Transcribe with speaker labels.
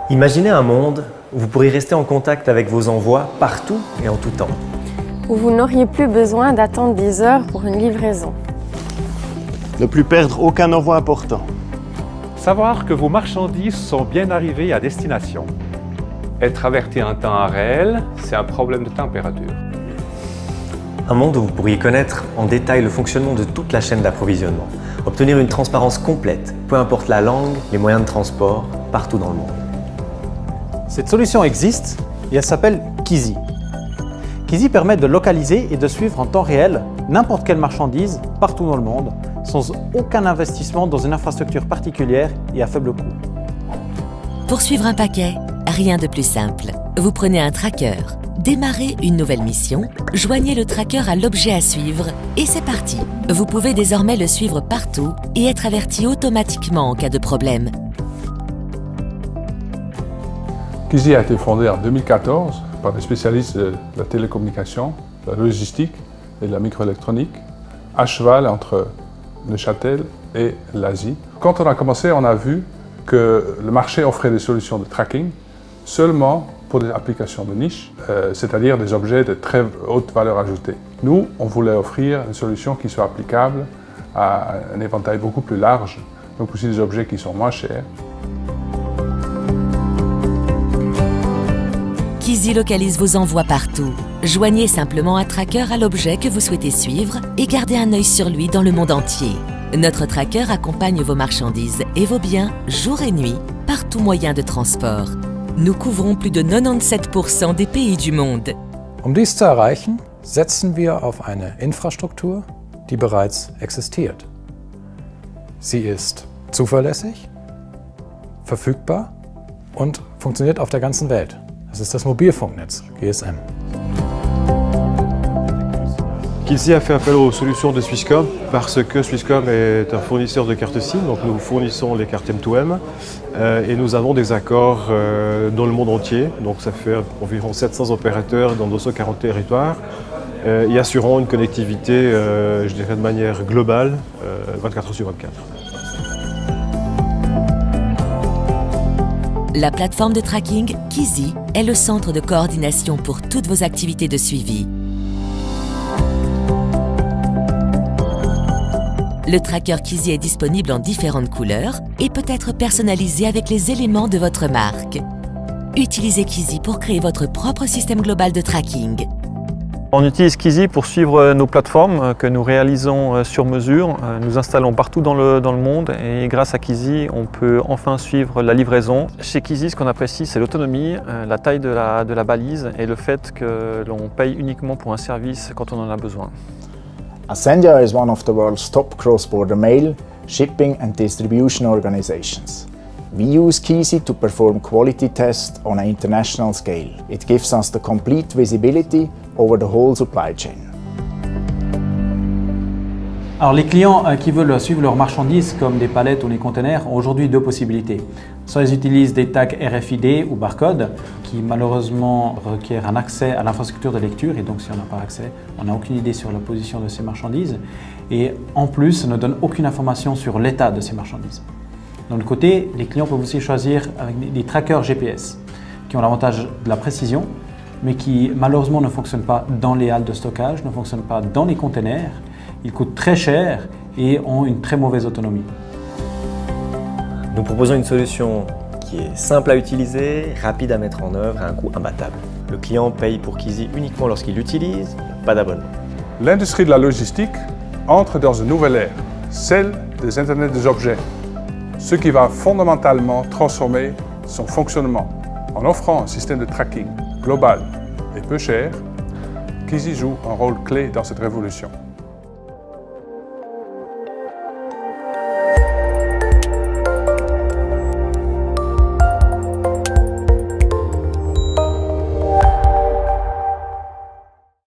Speaker 1: Imaginez un monde où vous pourrez rester en contact avec vos envois partout et en tout temps.
Speaker 2: Où vous n'auriez plus besoin d'attendre 10 heures pour une livraison.
Speaker 3: Ne plus perdre aucun envoi important.
Speaker 4: Savoir que vos marchandises sont bien arrivées à destination. Être averti en temps réel, c'est un problème de température.
Speaker 1: Un monde où vous pourriez connaître en détail le fonctionnement de toute la chaîne d'approvisionnement. Obtenir une transparence complète, peu importe la langue, les moyens de transport, partout dans le monde.
Speaker 5: Cette solution existe et elle s'appelle Kizy. Kizy permet de localiser et de suivre en temps réel n'importe quelle marchandise partout dans le monde sans aucun investissement dans une infrastructure particulière et à faible coût.
Speaker 6: Pour suivre un paquet, rien de plus simple. Vous prenez un tracker, démarrez une nouvelle mission, joignez le tracker à l'objet à suivre et c'est parti. Vous pouvez désormais le suivre partout et être averti automatiquement en cas de problème.
Speaker 7: Kizy a été fondé en 2014 par des spécialistes de la télécommunication, de la logistique et de la microélectronique, à cheval entre Neuchâtel et l'Asie. Quand on a commencé, on a vu que le marché offrait des solutions de tracking seulement pour des applications de niche, c'est-à-dire des objets de très haute valeur ajoutée. Nous, on voulait offrir une solution qui soit applicable à un éventail beaucoup plus large, donc aussi des objets qui sont moins chers.
Speaker 6: Kizy localise vos envois partout. Joignez simplement un tracker à l'objet que vous souhaitez suivre et gardez un œil sur lui dans le monde entier. Notre tracker accompagne vos marchandises et vos biens jour et nuit par tout moyen de transport. Nous couvrons plus de 97% des pays du monde.
Speaker 8: Dies zu erreichen, setzen wir auf eine Infrastruktur, die bereits existiert. Sie ist zuverlässig, verfügbar und funktioniert auf der ganzen Welt. Das ist das Mobilfunknetz, GSM.
Speaker 3: Kizy a fait appel aux solutions de Swisscom parce que Swisscom est un fournisseur de cartes SIM, donc nous fournissons les cartes M2M et nous avons des accords dans le monde entier, donc ça fait environ 700 opérateurs dans 240 territoires et assurant une connectivité, je dirais de manière globale, 24 heures sur 24.
Speaker 6: La plateforme de tracking Kizy est le centre de coordination pour toutes vos activités de suivi. Le tracker Kizy est disponible en différentes couleurs et peut être personnalisé avec les éléments de votre marque. Utilisez Kizy pour créer votre propre système global de tracking.
Speaker 9: On utilise Kizy pour suivre nos plateformes que nous réalisons sur mesure. Nous installons partout dans le monde et grâce à Kizy, on peut enfin suivre la livraison. Chez Kizy, ce qu'on apprécie, c'est l'autonomie, la taille de la balise et le fait que l'on paye uniquement pour un service quand on en a besoin.
Speaker 10: Asendia is one of the world's top cross-border mail, shipping and distribution organizations. We use Kizy to perform quality tests on an international scale. It gives us the complete visibility over the whole supply chain.
Speaker 5: Alors les clients qui veulent suivre leurs marchandises comme des palettes ou des containers ont aujourd'hui deux possibilités. Soit ils utilisent des tags RFID ou barcode qui malheureusement requièrent un accès à l'infrastructure de lecture et donc si on n'a pas accès, on n'a aucune idée sur la position de ces marchandises et en plus ne donne aucune information sur l'état de ces marchandises. D'un autre côté, les clients peuvent aussi choisir avec des trackers GPS qui ont l'avantage de la précision mais qui malheureusement ne fonctionnent pas dans les halles de stockage, ne fonctionnent pas dans les containers. Ils coûtent très cher et ont une très mauvaise autonomie.
Speaker 1: Nous proposons une solution qui est simple à utiliser, rapide à mettre en œuvre et à un coût imbattable. Le client paye pour Kizy uniquement lorsqu'il l'utilise, pas d'abonnement.
Speaker 7: L'industrie de la logistique entre dans une nouvelle ère, celle des Internet des objets, ce qui va fondamentalement transformer son fonctionnement. En offrant un système de tracking global et peu cher, Kizy joue un rôle clé dans cette révolution.